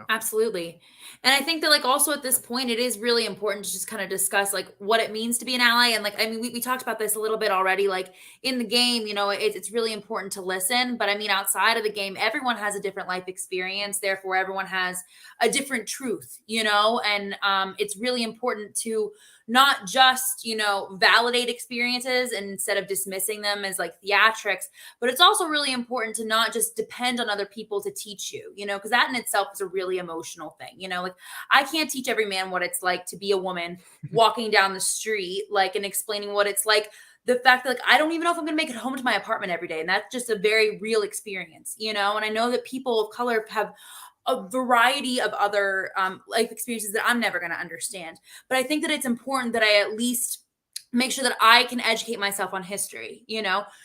Absolutely. And I think that, like, also at this point, it is really important to just kind of discuss, like, what it means to be an ally. And, like, I mean, we talked about this a little bit already, like, in the game, it's really important to listen. But I mean, outside of the game, everyone has a different life experience. Therefore, everyone has a different truth, and it's really important to not just, validate experiences instead of dismissing them as like theatrics, but it's also really important to not just depend on other people to teach you, because that in itself is a really emotional thing. Like, I can't teach every man what it's like to be a woman walking down the street, like, and explaining what it's like. The fact that, like, I don't even know if I'm going to make it home to my apartment every day. And that's just a very real experience, and I know that people of color have a variety of other life experiences that I'm never going to understand. But I think that it's important that I at least make sure that I can educate myself on history,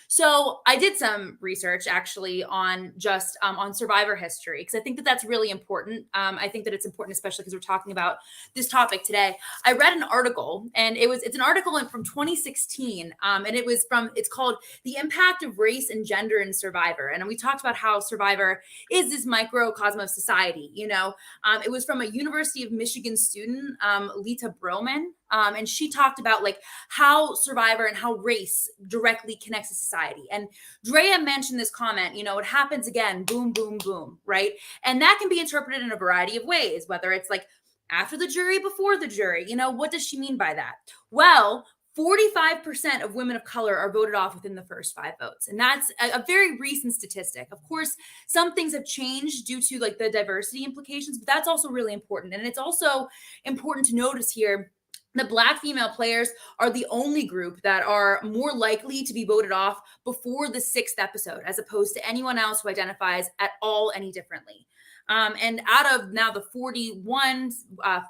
So I did some research actually on just on Survivor history, because I think that that's really important. I think that it's important, especially because we're talking about this topic today. I read an article, and it's an article from 2016, and it's called "The Impact of Race and Gender in Survivor," and we talked about how Survivor is this microcosm of society. It was from a University of Michigan student, Lita Broman. And she talked about like how Survivor and how race directly connects to society. And Drea mentioned this comment, it happens again, boom, boom, boom, right? And that can be interpreted in a variety of ways, whether it's like after the jury, before the jury, what does she mean by that? Well, 45% of women of color are voted off within the first 5 votes. And that's a very recent statistic. Of course, some things have changed due to like the diversity implications, but that's also really important. And it's also important to notice here the Black female players are the only group that are more likely to be voted off before the 6th episode, as opposed to anyone else who identifies at all any differently. And out of now the 41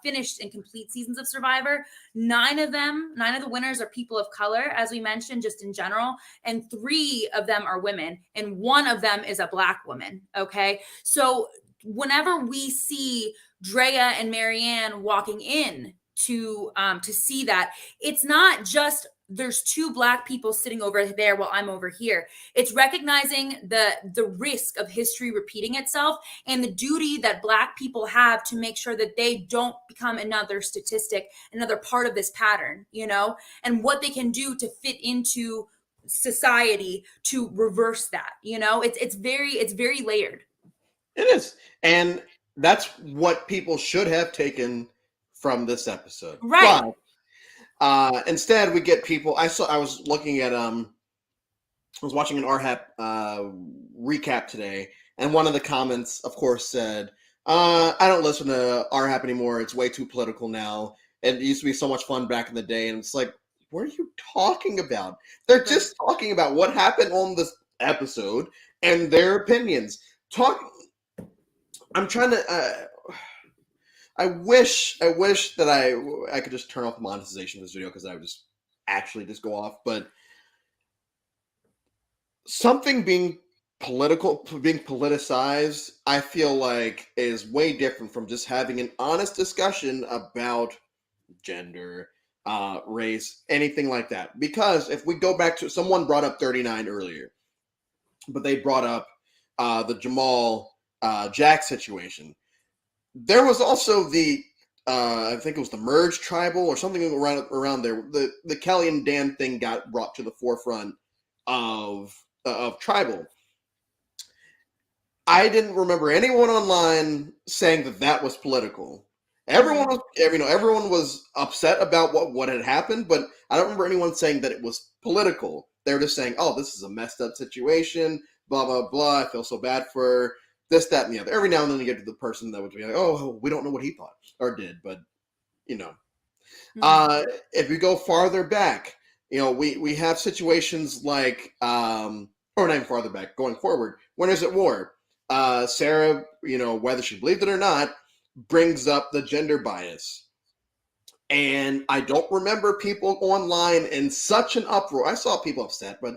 finished and complete seasons of Survivor, 9 of the winners are people of color, as we mentioned, just in general, and 3 of them are women, and 1 of them is a Black woman. Okay, so whenever we see Drea and Marianne walking in to see that, it's not just there's 2 Black people sitting over there while I'm over here. It's recognizing the risk of history repeating itself and the duty that Black people have to make sure that they don't become another statistic, another part of this pattern, and what they can do to fit into society to reverse that. It's very layered. It is. And that's what people should have taken from this episode, right? But instead, we get people. I was looking at I was watching an RHAP recap today, and one of the comments, of course, said, "I don't listen to RHAP anymore. It's way too political now. It used to be so much fun back in the day." And it's like, what are you talking about? They're just talking about what happened on this episode and their opinions. I'm trying to. I wish that I could just turn off the monetization of this video because I would just actually just go off. But something being political, being politicized, I feel like is way different from just having an honest discussion about gender, race, anything like that. Because if we go back to, someone brought up 39 earlier, but they brought up the Jamal Jack situation. There was also the, I think it was the Merge Tribal or something around there. The Kelly and Dan thing got brought to the forefront of Tribal. I didn't remember anyone online saying that was political. Everyone was upset about what had happened, but I don't remember anyone saying that it was political. They were just saying, "Oh, this is a messed up situation. Blah blah blah. I feel so bad for this, that, and the other. Every now and then you get to the person that would be like, oh, we don't know what he thought or did, but if we go farther back, we have situations like, or not even farther back, going forward, Winners at War. Sarah, whether she believed it or not, brings up the gender bias. And I don't remember people online in such an uproar. I saw people upset, but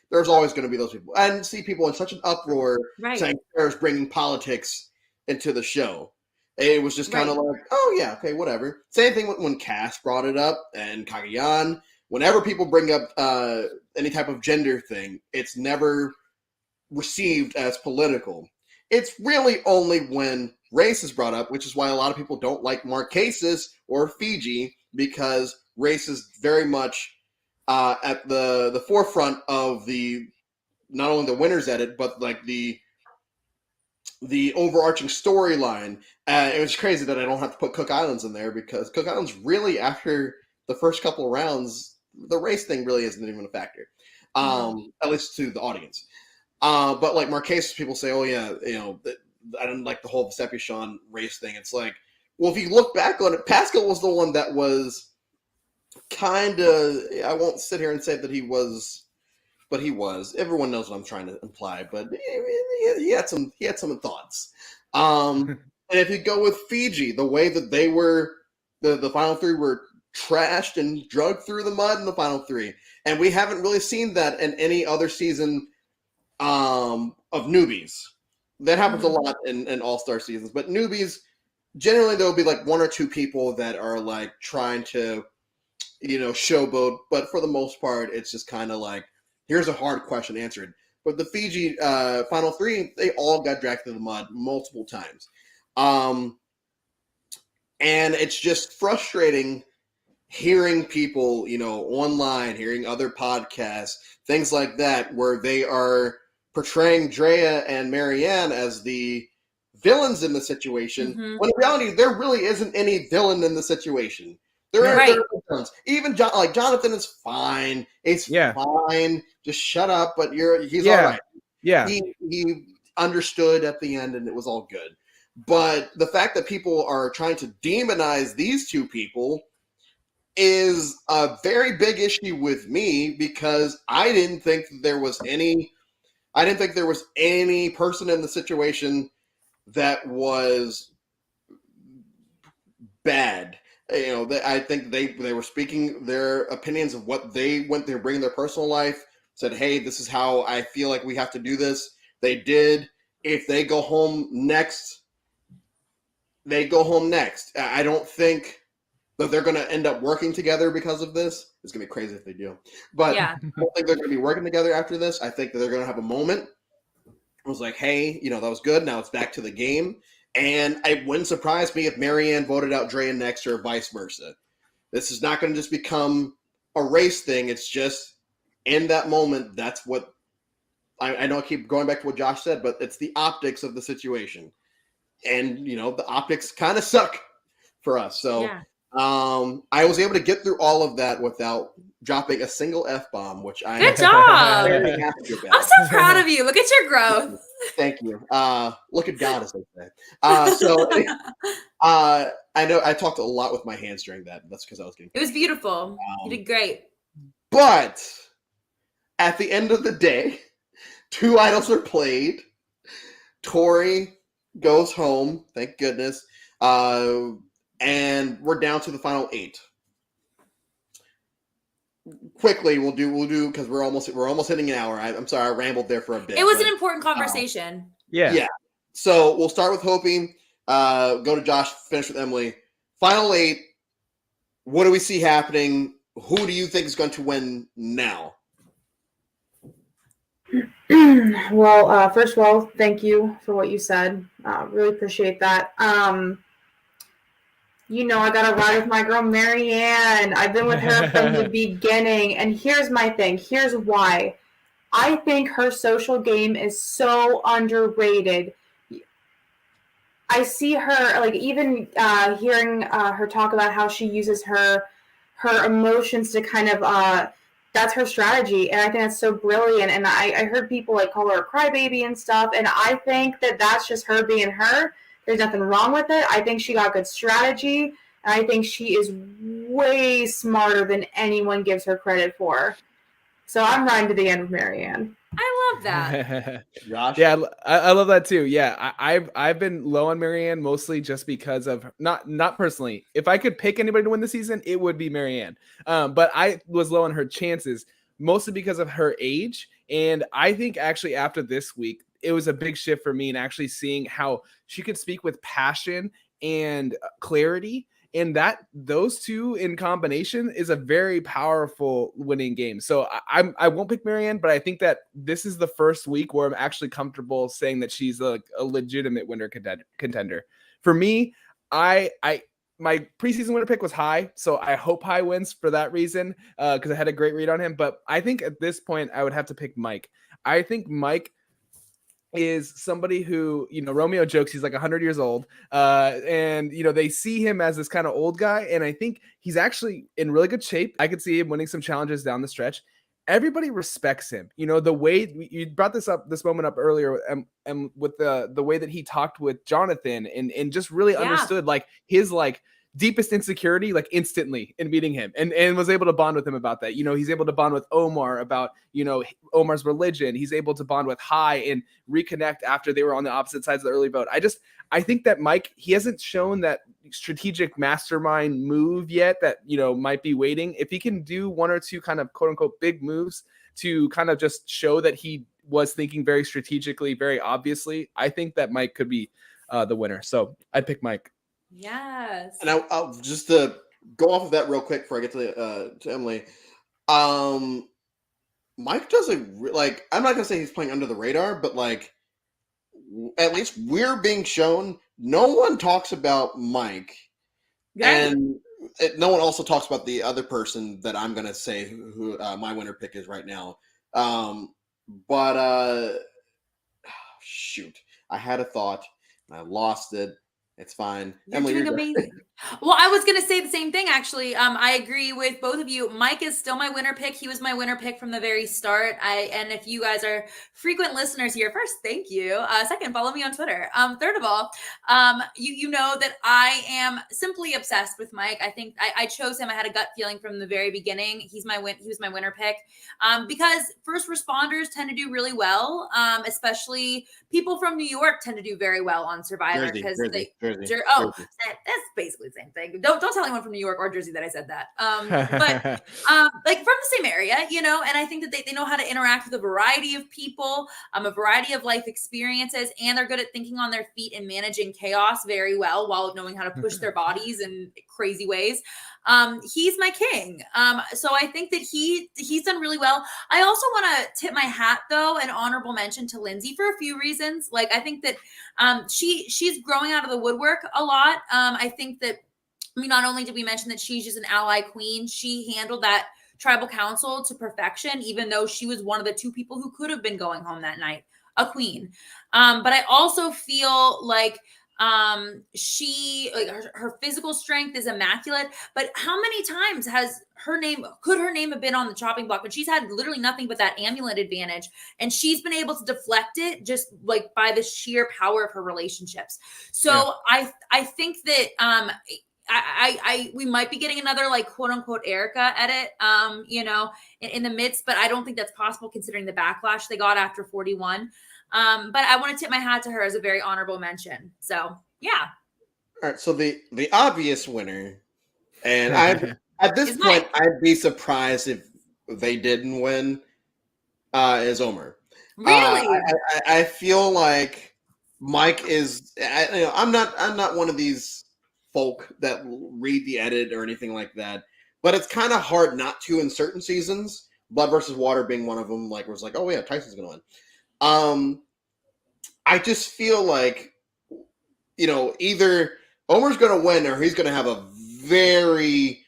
there's always going to be those people. I didn't see people in such an uproar saying Sarah's bringing politics into the show. It was just kind of like, oh, yeah, okay, whatever. Same thing when Cass brought it up and Kagayan. Whenever people bring up any type of gender thing, it's never received as political. It's really only when race is brought up, which is why a lot of people don't like Marquesas or Fiji, because race is very much at the forefront of not only the winners edit, but like the overarching storyline. It was crazy that I don't have to put Cook Islands in there, because Cook Islands really, after the first couple of rounds, the race thing really isn't even a factor, at least to the audience. But like Marquesas, people say, oh yeah, I didn't like the whole Sepichon race thing. It's like, well, if you look back on it, Pascal was the one that was kind of, I won't sit here and say that he was, but he was. Everyone knows what I'm trying to imply, but he had some thoughts. And if you go with Fiji, the way that they were, the final three were trashed and drugged through the mud in the final three, and we haven't really seen that in any other season of newbies. That happens a lot in all-star seasons, but newbies, generally there'll be like one or two people that are like trying to, showboat, but for the most part, it's just kind of like, here's a hard question answered. But the Fiji final three, they all got dragged through the mud multiple times. And it's just frustrating hearing people, online, hearing other podcasts, things like that, where they are portraying Drea and Marianne as the villains in the situation, when in reality, there really isn't any villain in the situation. There are no villains. Even Jonathan is fine. It's fine. Just shut up. But he's all right. Yeah. He understood at the end, and it was all good. But the fact that people are trying to demonize these two people is a very big issue with me, because I didn't think there was any person in the situation that was bad. I think they were speaking their opinions of what they went through, bringing their personal life, said, hey, this is how I feel like we have to do this. They did. If they go home next, they go home next. I don't think that they're going to end up working together because of this. It's going to be crazy if they do. But I don't think they're going to be working together after this. I think that they're going to have a moment. It was like, hey, that was good. Now it's back to the game. And it wouldn't surprise me if Marianne voted out Drea next, or vice versa. This is not going to just become a race thing. It's just in that moment, that's what I know I keep going back to what Josh said, but it's the optics of the situation. And, the optics kind of suck for us. So I was able to get through all of that without dropping a single F-bomb, which I Good job. very happy about. I'm so proud of you. Look at your growth. Thank you. Look at God, as they say. So I know I talked a lot with my hands during that. That's because I was getting. It was beautiful. You did great. But at the end of the day, 2 idols are played. Tori goes home, thank goodness, and we're down to the final 8. Quickly, we'll do because we're almost hitting an hour. I'm sorry, I rambled there for a bit. It was an important conversation. Yeah. So we'll start with Hopi, go to Josh, finish with Emily. Final 8. What do we see happening? Who do you think is going to win now? Well, first of all, thank you for what you said. Really appreciate that. I got to ride with my girl, Marianne. I've been with her from the beginning. And here's my thing. Here's why. I think her social game is so underrated. I see her, even hearing her talk about how she uses her emotions to kind of that's her strategy, and I think that's so brilliant. And I heard people like call her a crybaby and stuff, and I think that that's just her being her. There's nothing wrong with it. I think she got good strategy, and I think she is way smarter than anyone gives her credit for. So I'm riding to the end with Marianne. I love that. Josh? Yeah, I love that too. Yeah, I've been low on Marianne mostly just because of not personally. If I could pick anybody to win the season, it would be Marianne. But I was low on her chances mostly because of her age. And I think actually after this week, it was a big shift for me in actually seeing how she could speak with passion and clarity. And that those two in combination is a very powerful winning game. So I won't pick Marianne, but I think that this is the first week where I'm actually comfortable saying that she's a legitimate winner contender. For me, my preseason winner pick was High, so I hope High wins for that reason because I had a great read on him. But I think at this point I would have to pick Mike. I think Mike is somebody who, Romeo jokes he's like 100 years old, and they see him as this kind of old guy, and I think he's actually in really good shape. I could see him winning some challenges down the stretch. Everybody respects him. The way you brought this moment up earlier, and with the way that he talked with Jonathan and just really understood like his like deepest insecurity like instantly in meeting him and was able to bond with him about that. He's able to bond with Omar about, Omar's religion. He's able to bond with High and reconnect after they were on the opposite sides of the early vote. I think that Mike, he hasn't shown that strategic mastermind move yet that, might be waiting. If he can do one or two kind of quote unquote big moves to kind of just show that he was thinking very strategically, very obviously, I think that Mike could be the winner. So I'd pick Mike. Yes. And I'll just to go off of that real quick before I get to Emily. Mike does like. I'm not gonna say he's playing under the radar, but like, at least we're being shown. No one talks about Mike, and no one also talks about the other person that I'm gonna say who my winner pick is right now. Shoot, I had a thought and I lost it. It's fine. Emily, you're doing amazing. Well, I was going to say the same thing, actually. I agree with both of you. Mike is still my winner pick. He was my winner pick from the very start. And if you guys are frequent listeners here, first, thank you. Second, follow me on Twitter. Third of all, you know that I am simply obsessed with Mike. I think I chose him. I had a gut feeling from the very beginning. He was my winner pick because first responders tend to do really well, especially people from New York tend to do very well on Survivor because Jersey. That's basically the same thing. Don't tell anyone from New York or Jersey that I said that. But like from the same area, and I think that they know how to interact with a variety of people, a variety of life experiences, and they're good at thinking on their feet and managing chaos very well while knowing how to push their bodies in crazy ways. He's my king. So I think that he's done really well. I also want to tip my hat though, an honorable mention to Lindsay for a few reasons. Like I think that she's growing out of the woodwork a lot. I think that not only did we mention that she's just an ally queen, she handled that tribal council to perfection, even though she was one of the two people who could have been going home that night, a queen. But I also feel like she like her physical strength is immaculate, but how many times could her name have been on the chopping block when she's had literally nothing but that amulet advantage, and she's been able to deflect it just like by the sheer power of her relationships. So yeah. I think that we might be getting another like quote unquote Erica edit in the midst, but I don't think that's possible considering the backlash they got after 41. But I want to tip my hat to her as a very honorable mention. So yeah. All right. So the obvious winner, and at this point, I'd be surprised if they didn't win, is Omar. Really? I feel like Mike is. I'm not one of these folk that read the edit or anything like that, but it's kind of hard not to in certain seasons. Blood versus Water being one of them. Like was like, oh yeah, Tyson's gonna win. I just feel like, either Omar's going to win or he's going to have a very,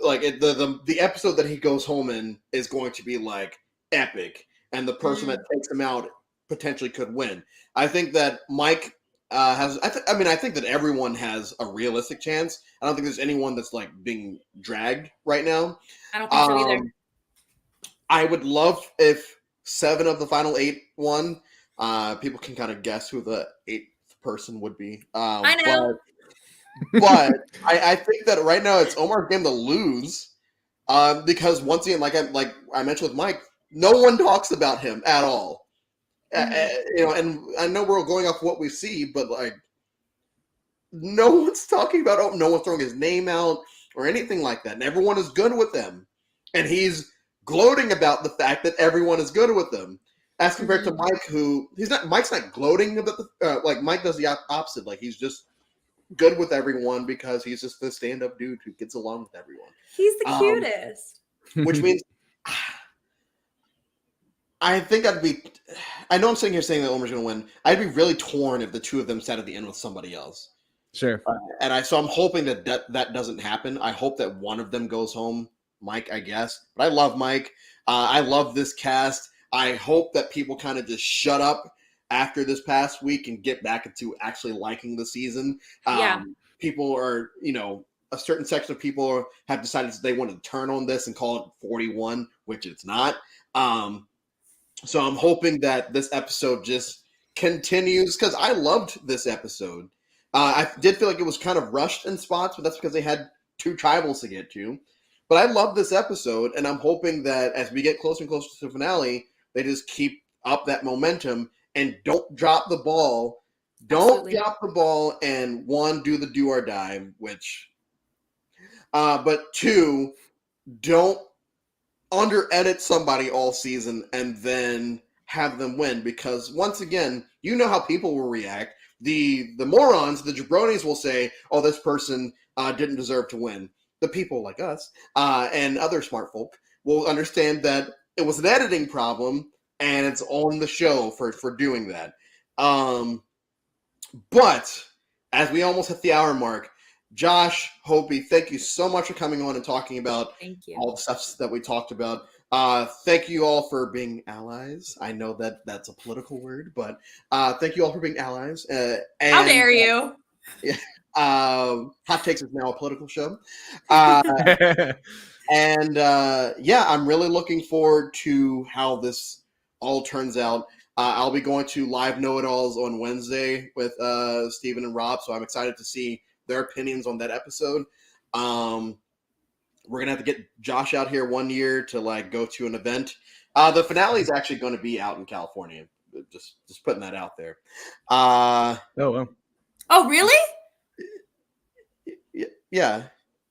like, the episode that he goes home in is going to be, like, epic. And the person that takes him out potentially could win. I think that Mike I think that everyone has a realistic chance. I don't think there's anyone that's, like, being dragged right now. I don't think so either. I would love if 7 of the final 8 won. People can kind of guess who the 8th person would be. I know. But I think that right now it's Omar's game to lose. Because once again, like I mentioned with Mike, no one talks about him at all. And I know we're going off what we see, but like no one's talking about. No one's throwing his name out or anything like that. And everyone is good with him, and he's gloating about the fact that everyone is good with him, as compared to Mike, who Mike's not gloating about the like Mike does the opposite. Like he's just good with everyone because he's just the stand-up dude who gets along with everyone. He's the cutest. Which means I think I know I'm sitting here saying that Omar's going to win. I'd be really torn if the two of them sat at the end with somebody else. Sure. So I'm hoping that doesn't happen. I hope that one of them goes home. Mike, I guess. But I love Mike. I love this cast. I hope that people kind of just shut up after this past week and get back into actually liking the season. People are, a certain section of people have decided they want to turn on this and call it 41, which it's not. So I'm hoping that this episode just continues because I loved this episode. I did feel like it was kind of rushed in spots, but that's because they had 2 tribals to get to. But I love this episode, and I'm hoping that as we get closer and closer to the finale, they just keep up that momentum and don't drop the ball. Don't drop the ball and 1, do the do or die, but 2, don't under-edit somebody all season and then have them win, because once again, you know how people will react. The morons, the jabronis will say, oh, this person didn't deserve to win. The people like us and other smart folk will understand that it was an editing problem and it's on the show for doing that. But as we almost hit the hour mark, Josh, Hopi, thank you so much for coming on and talking about all the stuff that we talked about. Thank you all for being allies. I know that that's a political word, but thank you all for being allies. How dare you? Hot Takes is now a political show. I'm really looking forward to how this all turns out. I'll be going to live know-it-alls on Wednesday with Steven and Rob, so I'm excited to see their opinions on that episode. We're gonna have to get Josh out here one year to go to an event. The finale is actually going to be out in California. Just putting that out there. Oh really? Yeah.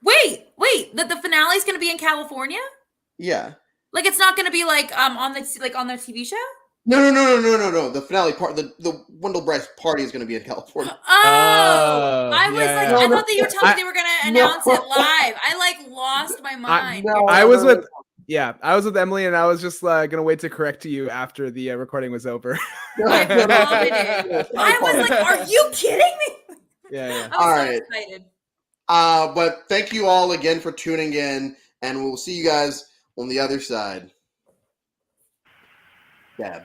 Wait. The finale is going to be in California? Yeah. It's not going to be on the TV show? No. The finale part, the Wendell Bryce party is going to be in California. I thought that you were telling me they were going to announce it live. I lost my mind. I was with Emily, and I was just going to wait to correct you after the recording was over. I was like, are you kidding me? Yeah. I was so excited. But thank you all again for tuning in, and we'll see you guys on the other side. Yeah.